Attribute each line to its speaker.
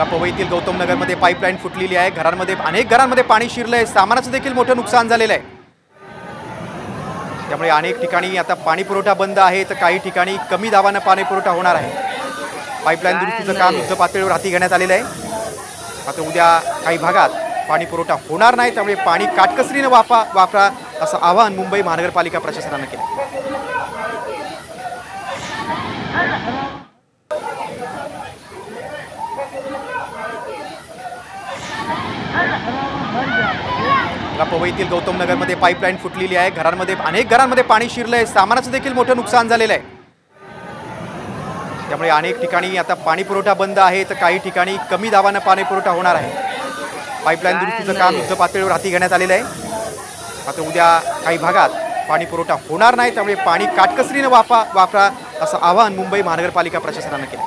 Speaker 1: पवईतील गौतम नगरमध्ये पाईपलाईन फुटलेली आहे। अनेक घरांमध्ये पाणी शिरलंय, सामानाचं देखील मोठं नुकसान झालेलं आहे। त्यामुळे अनेक ठिकाणी आता पाणी पुरवठा बंद आहे, तर काही ठिकाणी कमी दाबानं पाणी पुरवठा होणार आहे। पाईपलाईन दुरुस्तीचं काम युद्ध पातळीवर हाती घेण्यात आलेलं आहे। मात्र उद्या काही भागात पाणी पुरवठा होणार नाही, त्यामुळे पाणी काटकसरीने वापरा असं आवाहन मुंबई महानगरपालिका प्रशासनानं केलं। पवईतील गौतम नगरमध्ये पाईपलाईन फुटलेली आहे। अनेक घरांमध्ये पाणी शिरलंय, सामानाचं देखील मोठं नुकसान झालेलं आहे। त्यामुळे अनेक ठिकाणी आता पाणी पुरवठा बंद आहे, तर काही ठिकाणी कमी दाबानं पाणी पुरवठा होणार आहे। पाईपलाईन दुरुस्तीचं काम युद्ध पातळीवर हाती घेण्यात आलेलं आहे। मात्र उद्या काही भागात पाणी पुरवठा होणार नाही, त्यामुळे पाणी काटकसरीने वापरा असं आवाहन मुंबई महानगरपालिका प्रशासनानं केलं।